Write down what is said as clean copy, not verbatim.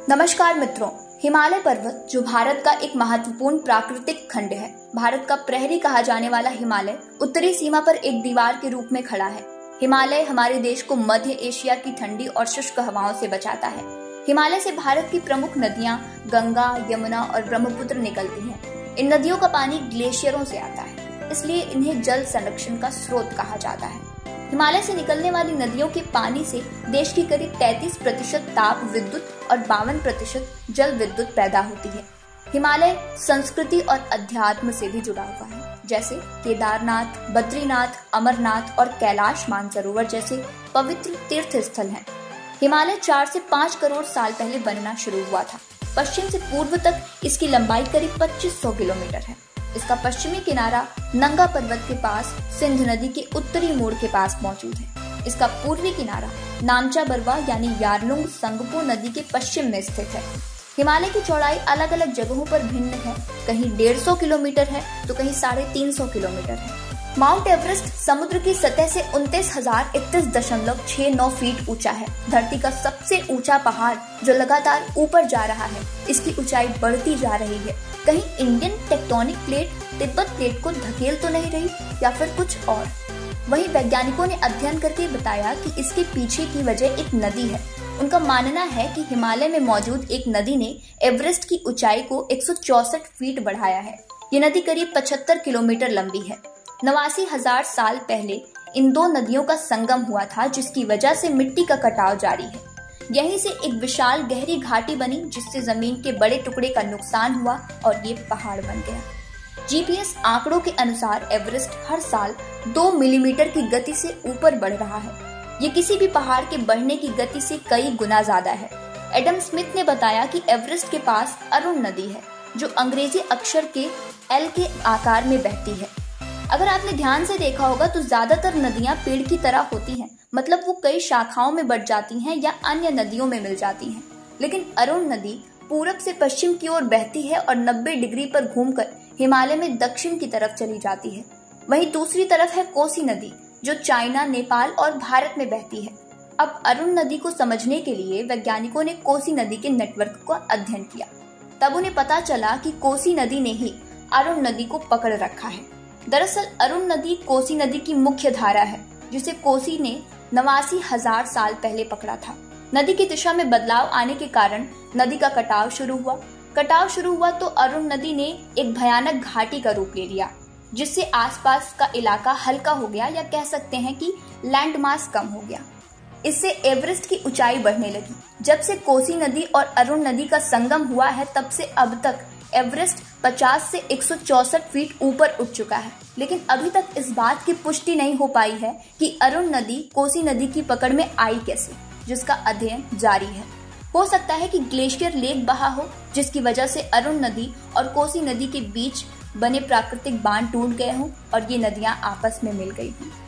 नमस्कार मित्रों, हिमालय पर्वत जो भारत का एक महत्वपूर्ण प्राकृतिक खंड है। भारत का प्रहरी कहा जाने वाला हिमालय उत्तरी सीमा पर एक दीवार के रूप में खड़ा है। हिमालय हमारे देश को मध्य एशिया की ठंडी और शुष्क हवाओं से बचाता है। हिमालय से भारत की प्रमुख नदियां गंगा, यमुना और ब्रह्मपुत्र निकलती हैं। इन नदियों का पानी ग्लेशियरों से आता है, इसलिए इन्हें जल संरक्षण का स्रोत कहा जाता है। हिमालय से निकलने वाली नदियों के पानी से देश की करीब 33% ताप विद्युत और 52% जल विद्युत पैदा होती है। हिमालय संस्कृति और अध्यात्म से भी जुड़ा हुआ है, जैसे केदारनाथ, बद्रीनाथ, अमरनाथ और कैलाश मानसरोवर जैसे पवित्र तीर्थ स्थल हैं। हिमालय 4 से 5 करोड़ साल पहले बनना शुरू हुआ था। पश्चिम से पूर्व तक इसकी लंबाई करीब 2500 किलोमीटर है। इसका पश्चिमी किनारा नंगा पर्वत के पास सिंध नदी के उत्तरी मोड़ के पास मौजूद है। इसका पूर्वी किनारा नामचा बरवा यानी यारलुंग संगपो नदी के पश्चिम में स्थित है। हिमालय की चौड़ाई अलग अलग जगहों पर भिन्न है, कहीं 150 किलोमीटर है तो कहीं 350 किलोमीटर है। माउंट एवरेस्ट समुद्र की सतह से 29,031.69 फीट ऊंचा है। धरती का सबसे ऊंचा पहाड़ जो लगातार ऊपर जा रहा है, इसकी ऊंचाई बढ़ती जा रही है। कहीं Indian tectonic plate Tibet plate को धकेल तो नहीं रही या फिर कुछ और। वहीं वैज्ञानिकों ने अध्ययन करके बताया कि इसके पीछे की वजह एक नदी है। उनका मानना है कि हिमालय में मौजूद एक नदी ने एवरेस्ट की ऊंचाई को 164 फीट बढ़ाया है। ये नदी करीब 75 किलोमीटर लंबी है। 89,000 साल पहले इन दो नदियों का संगम हुआ था, जिसकी वजह से मिट्टी का कटाव जारी है। यहीं से एक विशाल गहरी घाटी बनी, जिससे जमीन के बड़े टुकड़े का नुकसान हुआ और ये पहाड़ बन गया। जीपीएस आंकड़ों के अनुसार एवरेस्ट हर साल 2 मिलीमीटर की गति से ऊपर बढ़ रहा है। ये किसी भी पहाड़ के बढ़ने की गति से कई गुना ज्यादा है। एडम स्मिथ ने बताया कि एवरेस्ट के पास अरुण नदी है, जो अंग्रेजी अक्षर के एल के आकार में बहती है। अगर आपने ध्यान से देखा होगा तो ज्यादातर नदियां पेड़ की तरह होती हैं, मतलब वो कई शाखाओं में बढ़ जाती हैं या अन्य नदियों में मिल जाती हैं। लेकिन अरुण नदी पूरब से पश्चिम की ओर बहती है और 90 डिग्री पर घूमकर हिमालय में दक्षिण की तरफ चली जाती है। वहीं दूसरी तरफ है कोसी नदी, जो चाइना, नेपाल और भारत में बहती है। अब अरुण नदी को समझने के लिए वैज्ञानिकों ने कोसी नदी के नेटवर्क का अध्ययन किया। तब उन्हें पता चला कि कोसी नदी ने ही अरुण नदी को पकड़ रखा है। दरअसल अरुण नदी कोसी नदी की मुख्य धारा है, जिसे कोसी ने 89,000 साल पहले पकड़ा था। नदी की दिशा में बदलाव आने के कारण नदी का कटाव शुरू हुआ तो अरुण नदी ने एक भयानक घाटी का रूप ले लिया, जिससे आसपास का इलाका हल्का हो गया, या कह सकते हैं कि लैंड मास कम हो गया। इससे एवरेस्ट की ऊंचाई बढ़ने लगी। जब से कोसी नदी और अरुण नदी का संगम हुआ है, तब से अब तक एवरेस्ट 50 से 164 फीट ऊपर उठ चुका है। लेकिन अभी तक इस बात की पुष्टि नहीं हो पाई है कि अरुण नदी कोसी नदी की पकड़ में आई कैसे, जिसका अध्ययन जारी है। हो सकता है कि ग्लेशियर लेक बहा हो, जिसकी वजह से अरुण नदी और कोसी नदी के बीच बने प्राकृतिक बांध टूट गए हों और ये नदियां आपस में मिल गई हों।